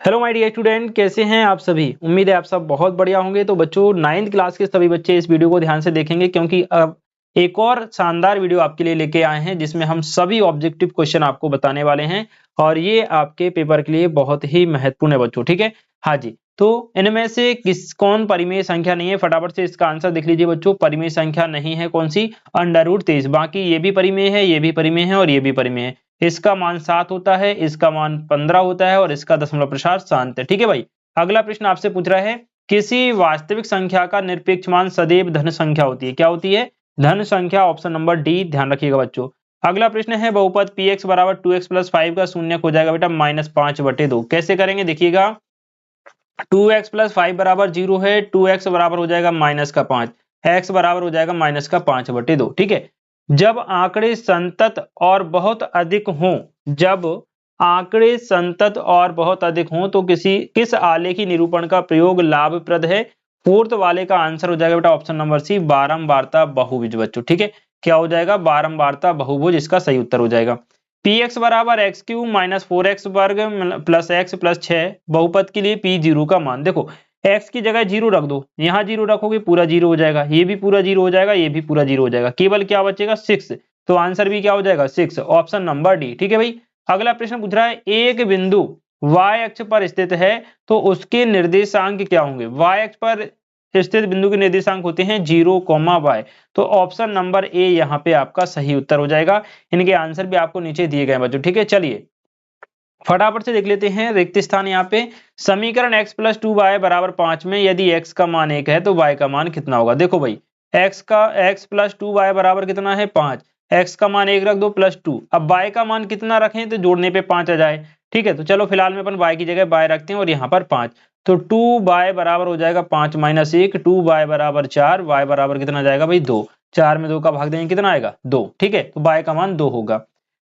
Hello my dear student, कैसे हैं आप सभी। उम्मीद है आप सब बहुत बढ़िया होंगे। तो बच्चों 9th क्लास के सभी बच्चे इस वीडियो को ध्यान से देखेंगे, क्योंकि अब एक और शानदार वीडियो आपके लिए लेके आए हैं जिसमें हम सभी ऑब्जेक्टिव क्वेश्चन आपको बताने वाले हैं और ये आपके पेपर के लिए बहुत ही महत्वपूर्ण है बच्चों। ठीक है, हाँ जी। तो इनमें से कौन परिमेय संख्या नहीं है, फटाफट से इसका आंसर देख लीजिए बच्चों। परिमेय संख्या नहीं है कौन सी? √23। बाकी ये भी परिमेय है, ये भी परिमेय है और ये भी परिमेय है। इसका मान 7 होता है, इसका मान 15 होता है और इसका दशमलव प्रसार शांत है। ठीक है भाई। अगला प्रश्न आपसे पूछ रहा है, किसी वास्तविक संख्या का निरपेक्ष मान सदैव धन संख्या होती है। क्या होती है? धन संख्या। ऑप्शन नंबर डी ध्यान रखिएगा बच्चों। अगला प्रश्न है, बहुपद px बराबर 2x प्लस 5 का शून्य हो जाएगा बेटा -5/2। कैसे करेंगे देखिएगा। 2x प्लस 5 बराबर 0 है, 2x बराबर हो जाएगा -5, x बराबर हो जाएगा -5/2। ठीक है। जब आंकड़े संतत और बहुत अधिक हों, जब आंकड़े संतत और बहुत अधिक हों तो किस आलेखी निरूपण का प्रयोग लाभप्रद है? फोर्थ वाले का आंसर हो जाएगा बेटा ऑप्शन नंबर सी, बारंबारता बहुभुज बच्चों। ठीक है, क्या हो जाएगा? बारंबारता बहुभुज इसका सही उत्तर हो जाएगा। px बराबर x³ माइनस 4x वर्ग प्लस x प्लस 6 बहुपद के लिए p0 का मान। देखो x की जगह 0 रख दो, यहाँ 0 रखोगे पूरा 0 हो जाएगा, ये भी पूरा 0 हो जाएगा, ये भी पूरा 0 हो जाएगा, केवल क्या बचेगा? 6। तो आंसर भी क्या हो जाएगा? 6, ऑप्शन नंबर डी। ठीक है भाई। अगला प्रश्न पूछ रहा है, एक बिंदु y अक्ष पर स्थित है तो उसके निर्देशांक क्या होंगे? y अक्ष पर स्थित बिंदु के निर्देशांक होते हैं 0, y। तो ऑप्शन नंबर ए यहाँ पे आपका सही उत्तर हो जाएगा। इनके आंसर भी आपको नीचे दिए गए बच्चों। ठीक है, चलिए फटाफट से देख लेते हैं रिक्त स्थान। यहाँ पे समीकरण x प्लस 2y बराबर 5 में यदि x का मान 1 है तो y का मान कितना होगा? देखो भाई, x प्लस 2y बराबर कितना है? 5। x का मान 1 रख दो प्लस 2। अब y का मान कितना रखें तो जोड़ने पे 5 आ जाए। ठीक है, तो चलो फिलहाल में अपन y की जगह y रखते हैं और यहाँ पर 5। तो 2y बराबर हो जाएगा 5 माइनस 1, 2y बराबर 4, y बराबर कितना जाएगा भाई? 2। 4 में 2 का भाग देंगे कितना आएगा? 2। ठीक है, तो y का मान 2 होगा।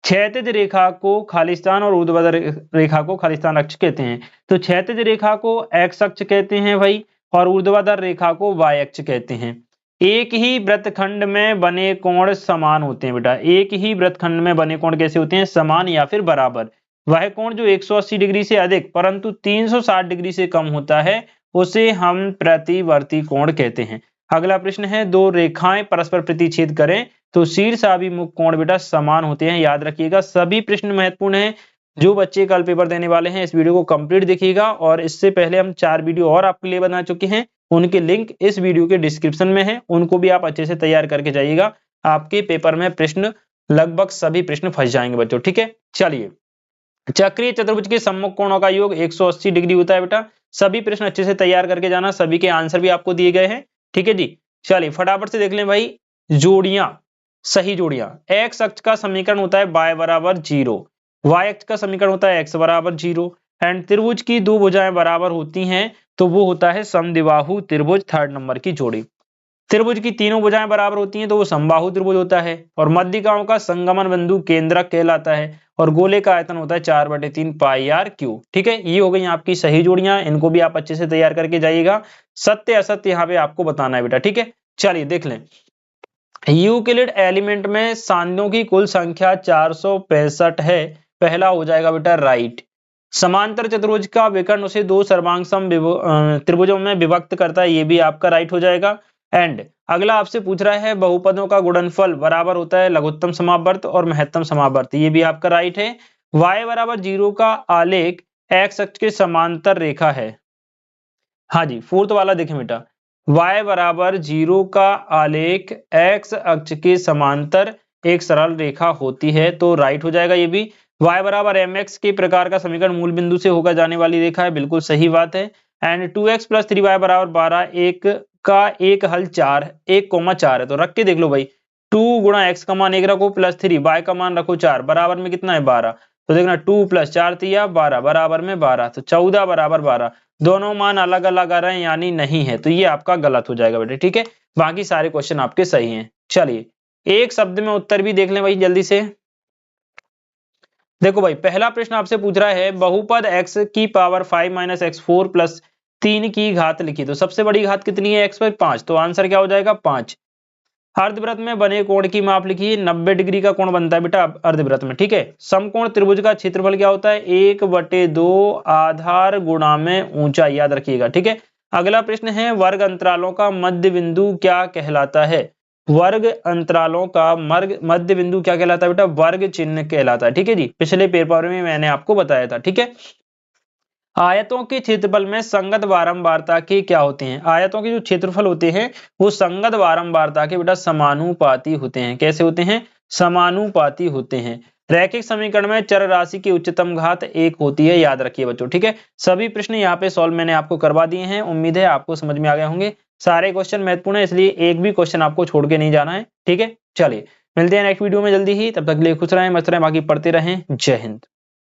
क्षैतिज रेखा को खालिस्तान और ऊर्ध्वाधर रेखा को खालिस्तान अक्ष कहते हैं। तो क्षैतिज रेखा को x अक्ष कहते हैं भाई और ऊर्ध्वाधर रेखा को y अक्ष कहते हैं। एक ही वृत्तखंड में बने कोण समान होते हैं बेटा। एक ही वृत्तखंड में बने कोण कैसे होते हैं? समान या फिर बराबर। वह कोण जो 180 डिग्री से अधिक परंतु 360 डिग्री से कम होता है उसे हम प्रतिवर्ती कोण कहते हैं। अगला प्रश्न है, दो रेखाएं परस्पर प्रतिच्छेद करें तो शीर्षाभिमुख कोण बेटा समान होते हैं। याद रखिएगा, सभी प्रश्न महत्वपूर्ण हैं। जो बच्चे कल पेपर देने वाले हैं इस वीडियो को कंप्लीट देखिएगा। और इससे पहले हम 4 वीडियो और आपके लिए बना चुके हैं, उनके लिंक इस वीडियो के डिस्क्रिप्शन में है, उनको भी आप अच्छे से तैयार करके जाइएगा। आपके पेपर में प्रश्न लगभग सभी प्रश्न फंस जाएंगे बच्चों। ठीक है, चलिए चक्रीय चतुर्भुज के सम्मुख कोणों का योग 180 डिग्री होता है बेटा। सभी प्रश्न अच्छे से तैयार करके जाना, सभी के आंसर भी आपको दिए गए हैं। ठीक है जी, चलिए फटाफट से देख लें भाई। जोड़ियां, सही जोड़ियां। x अक्ष का समीकरण होता है y बराबर 0, y अक्ष का समीकरण होता है x बराबर 0 एंड त्रिभुज की दो भुजाएं बराबर होती हैं तो वो होता है समद्विबाहु त्रिभुज, थर्ड नंबर की जोड़ी। त्रिभुज की तीनों भुजाएं बराबर होती हैं तो वो समबाहु त्रिभुज होता है और मध्यिकाओं का संगमन बिंदु केंद्रक कहलाता है और गोले का आयतन होता है 4/3 पाई आर क्यूब। ठीक है, ये हो गई आपकी सही जोड़ियां, इनको भी आप अच्छे से तैयार करके जाइएगा। सत्य असत्य यहाँ पे आपको बताना है बेटा। ठीक है, चलिए देख लें। यूक्लिड एलिमेंट में सांध्यों की कुल संख्या 465 है। पहला हो जाएगा बेटा राइट। समांतर चतुर्भुज का विकर्ण उसे दो सर्वांग सम त्रिभुजों में विभक्त करता है, ये भी आपका राइट हो जाएगा। एंड अगला आपसे पूछ रहा है, बहुपदों का गुणनफल बराबर होता है लघुत्तम समावर्त और महत्तम समावर्त, ये भी आपका राइट है। y बराबर 0 का आलेख x अक्ष के समांतर रेखा है। हाँ जी, फोर्थ वाला देखें बेटा, y बराबर 0 का आलेख x अक्ष के समांतर एक सरल रेखा होती है, तो राइट हो जाएगा ये भी। y बराबर mx के प्रकार का समीकरण मूल बिंदु से होकर जाने वाली रेखा है, बिल्कुल सही बात है। एंड 2x प्लस 3y बराबर 12, एक का एक हल 4, 1,4 है तो रख के देख लो भाई। 2 गुणा x का मान 1 रखो प्लस 3, y का मान रखो 4, बराबर में कितना है? 12। तो देखना 2 प्लस 4 तिया 12 बराबर में 12, तो 14 बराबर 12। दोनों मान अलग अलग आ रहे हैं यानी नहीं है, तो ये आपका गलत हो जाएगा बेटे। ठीक है, बाकी सारे क्वेश्चन आपके सही हैं। चलिए एक शब्द में उत्तर भी देख लें भाई जल्दी से। देखो भाई, पहला प्रश्न आपसे पूछ रहा है, बहुपद x की पावर 5 माइनस x4 प्लस 3 की घात लिखी। तो सबसे बड़ी घात कितनी है x पर? 5, तो आंसर क्या हो जाएगा? 5। अर्धवृत्त में बने कोण की माप लिखिए। 90 डिग्री का कोण बनता है बेटा अर्धवृत्त में, ठीक है। समकोण त्रिभुज का क्षेत्रफल क्या होता है? 1/2 आधार गुणा में ऊंचाई, याद रखिएगा, ठीक है। अगला प्रश्न है वर्ग अंतरालों का मध्य बिंदु क्या कहलाता है? वर्ग अंतरालों का मध्य बिंदु क्या कहलाता है बेटा? वर्ग चिन्ह कहलाता है, ठीक है जी। पिछले पेपर में मैंने आपको बताया था, ठीक है। आयतों के क्षेत्रफल में संगत बारंबारता के क्या होते हैं? आयतों के जो क्षेत्रफल होते हैं वो संगत बारंबारता के बेटा समानुपाती होते हैं। कैसे होते हैं? समानुपाती होते हैं। रैखिक समीकरण में चर राशि की उच्चतम घात 1 होती है, याद रखिए बच्चों, ठीक है। सभी प्रश्न यहाँ पे सॉल्व मैंने आपको करवा दिए हैं। उम्मीद है आपको समझ में आ गए होंगे। सारे क्वेश्चन महत्वपूर्ण है, इसलिए एक भी क्वेश्चन आपको छोड़ के नहीं जाना है, ठीक है। चलिए मिलते हैं नेक्स्ट वीडियो में जल्दी ही, तब तक के लिए खुश रहें, मस्त रहें, बाकी पढ़ते रहें। जय हिंद।